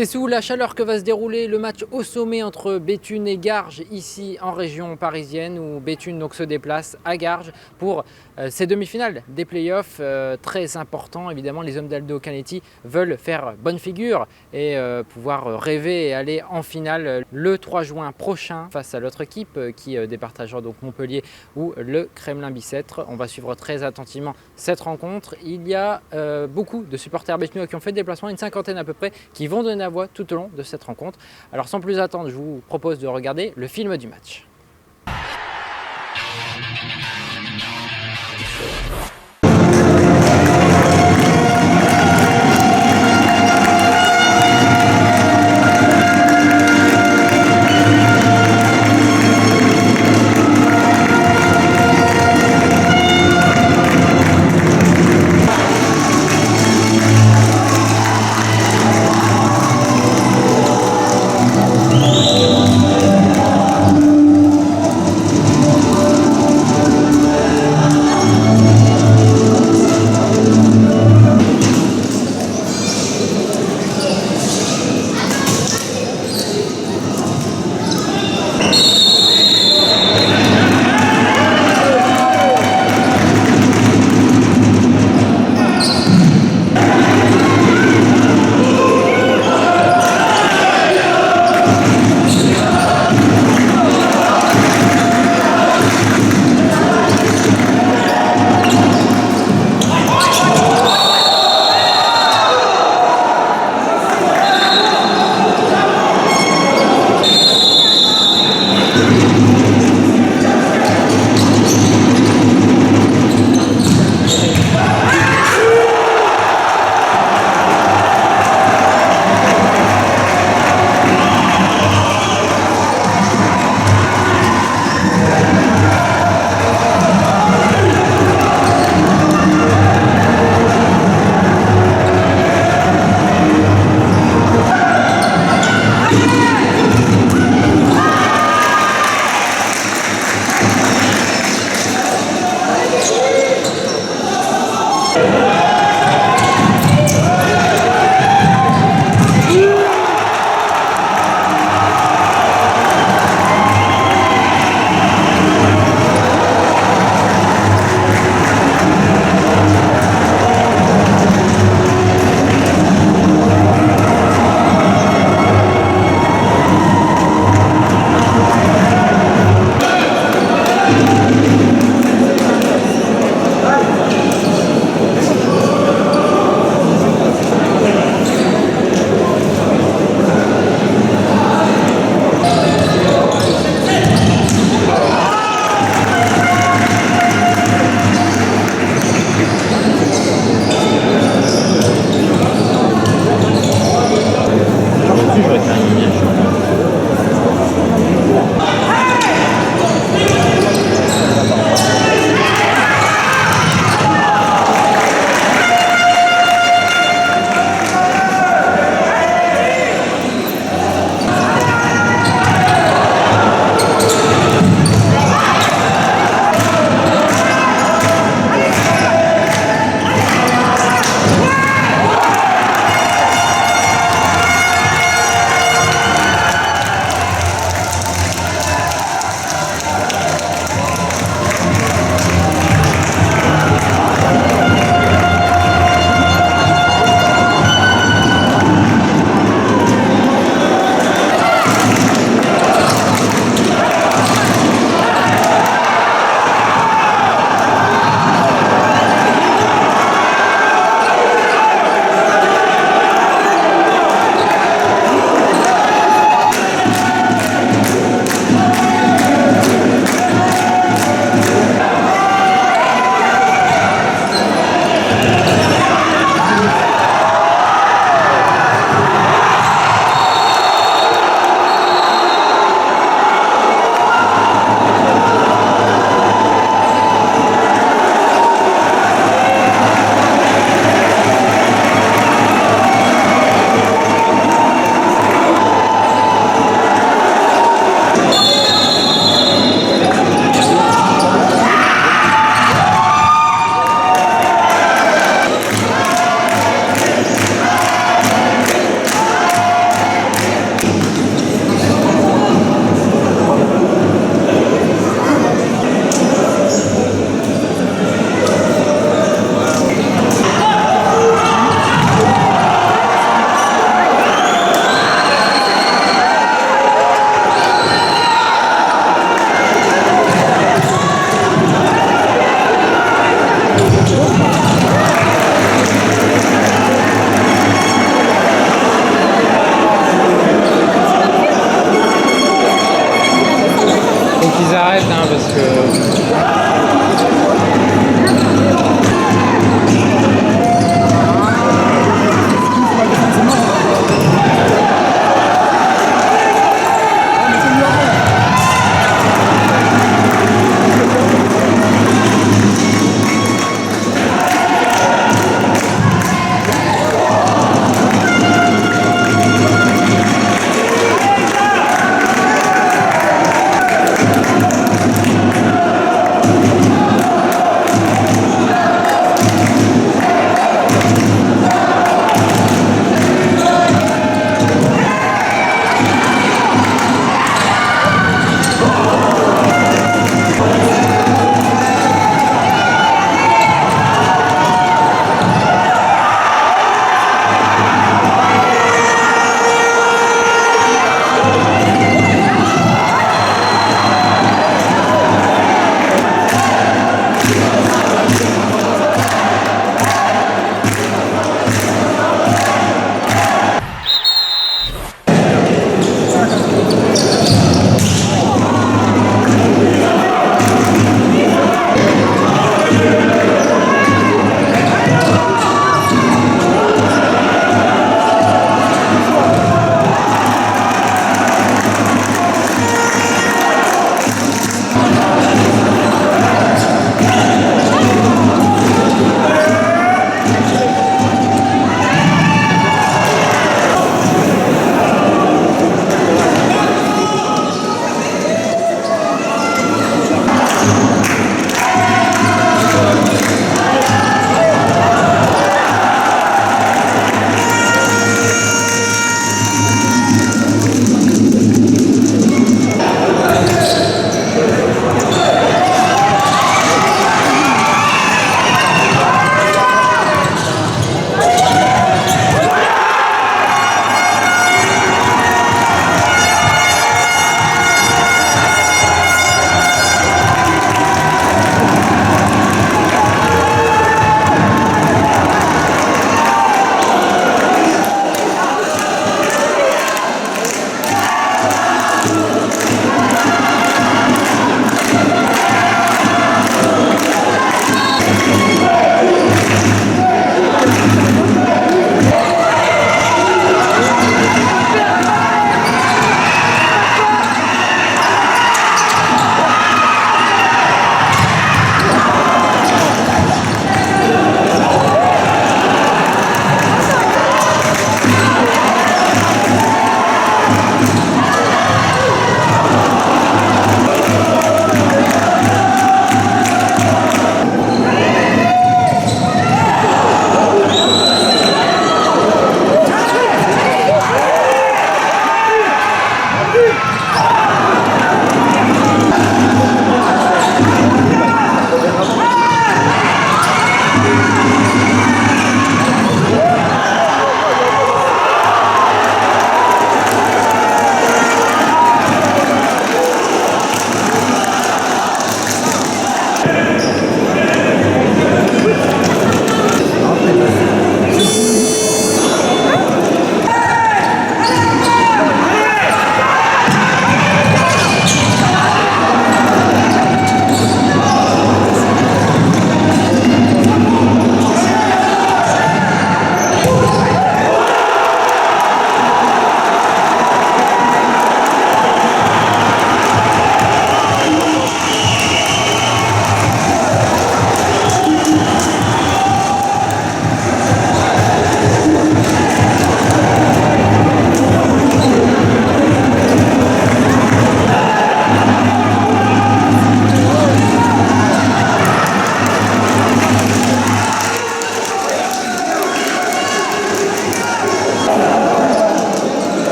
C'est sous la chaleur que va se dérouler le match au sommet entre Béthune et Garges, ici en région parisienne, où Béthune donc se déplace à Garges pour ces demi-finales des playoffs. Très important, évidemment, les hommes d'Aldo Canetti veulent faire bonne figure et pouvoir rêver et aller en finale le 3 juin prochain face à l'autre équipe qui départagera donc Montpellier ou le Kremlin-Bicêtre. On va suivre très attentivement cette rencontre. Il y a beaucoup de supporters béthunnois qui ont fait le déplacement, une cinquantaine à peu près, qui vont donner la voix tout au long de cette rencontre. Alors sans plus attendre, je vous propose de regarder le film du match.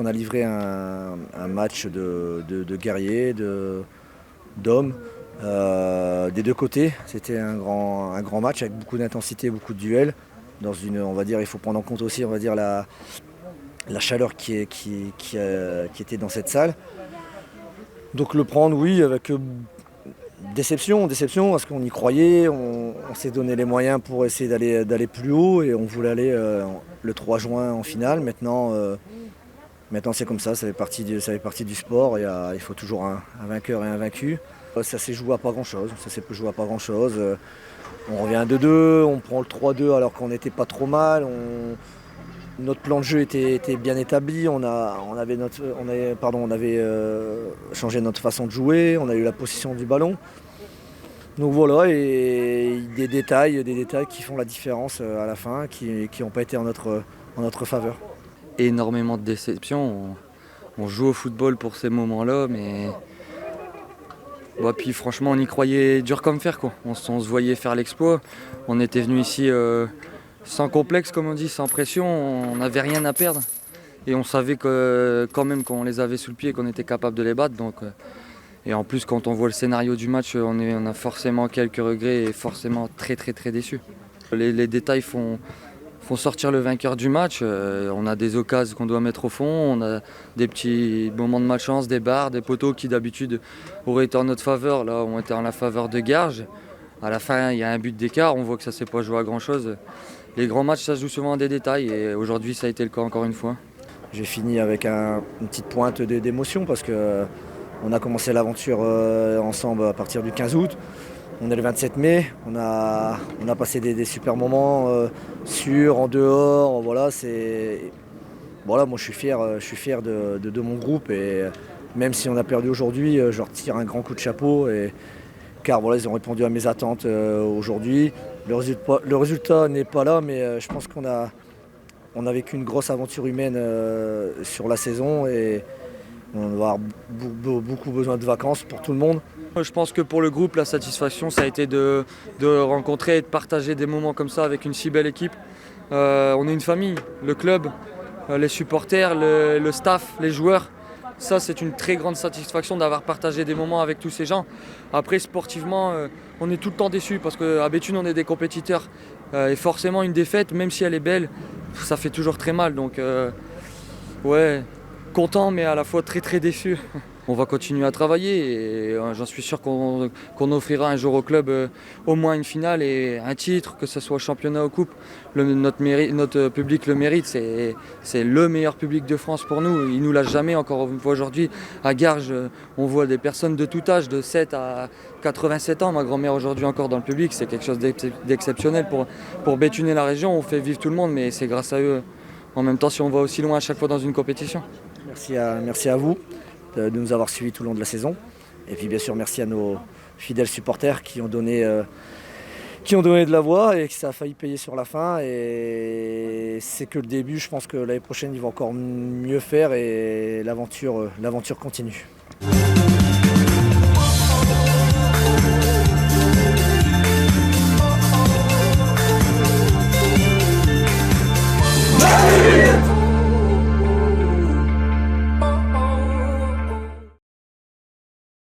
a livré un match de guerriers, d'hommes, des deux côtés. C'était un grand match avec beaucoup d'intensité, beaucoup de duels. On va dire, il faut prendre en compte aussi, on va dire, la chaleur qui était dans cette salle. Donc le prendre, oui, avec déception, parce qu'on y croyait, on s'est donné les moyens pour essayer d'aller plus haut et on voulait aller le 3 juin en finale. Maintenant c'est comme ça fait partie du sport. Il faut toujours un vainqueur et un vaincu. Ça s'est joué à pas grand-chose. On revient à 2-2, on prend le 3-2 alors qu'on n'était pas trop mal. Notre plan de jeu était bien établi, on avait changé notre façon de jouer, on a eu la possession du ballon. Donc voilà, et des détails qui font la différence à la fin, qui n'ont pas été en notre faveur. Énormément de déceptions, on joue au football pour ces moments-là, mais puis franchement on y croyait dur comme fer, quoi. On se voyait faire l'exploit, on était venu ici sans complexe, comme on dit, sans pression, on n'avait rien à perdre. Et on savait que quand même qu'on les avait sous le pied, qu'on était capable de les battre. Et en plus, quand on voit le scénario du match, on a forcément quelques regrets et forcément très déçus. Les détails font sortir le vainqueur du match. On a des occasions qu'on doit mettre au fond, on a des petits moments de malchance, des barres, des poteaux qui d'habitude auraient été en notre faveur, là ont été en la faveur de Garges. À la fin, il y a un but d'écart, on voit que ça ne s'est pas joué à grand-chose. Les grands matchs, ça se joue souvent à des détails et aujourd'hui, ça a été le cas encore une fois. J'ai fini avec une petite pointe d'émotion parce qu'on a commencé l'aventure ensemble à partir du 15 août. On est le 27 mai, on a passé des super moments en dehors. Voilà, moi je suis fier de mon groupe et même si on a perdu aujourd'hui, je leur tire un grand coup de chapeau. Car voilà, ils ont répondu à mes attentes aujourd'hui. Le résultat n'est pas là, mais je pense qu'on a vécu une grosse aventure humaine sur la saison et on va avoir beaucoup besoin de vacances pour tout le monde. Je pense que pour le groupe, la satisfaction, ça a été de rencontrer et de partager des moments comme ça avec une si belle équipe. On est une famille, le club, les supporters, le staff, les joueurs. Ça, c'est une très grande satisfaction d'avoir partagé des moments avec tous ces gens. Après, sportivement, on est tout le temps déçus parce qu'à Béthune, on est des compétiteurs. Et forcément, une défaite, même si elle est belle, ça fait toujours très mal. Donc, content, mais à la fois très déçu. On va continuer à travailler et j'en suis sûr qu'on offrira un jour au club au moins une finale et un titre, que ce soit championnat ou coupe. Notre public le mérite, c'est le meilleur public de France pour nous. Il nous lâche jamais, encore une fois aujourd'hui. À Garges, on voit des personnes de tout âge, de 7 à 87 ans. Ma grand-mère aujourd'hui encore dans le public, c'est quelque chose d'exceptionnel pour Béthune et la région. On fait vivre tout le monde, mais c'est grâce à eux. En même temps, si on va aussi loin à chaque fois dans une compétition. Merci à vous de nous avoir suivis tout le long de la saison. Et puis bien sûr, merci à nos fidèles supporters qui ont donné de la voix et que ça a failli payer sur la fin. Et c'est que le début, je pense que l'année prochaine, ils vont encore mieux faire et l'aventure continue.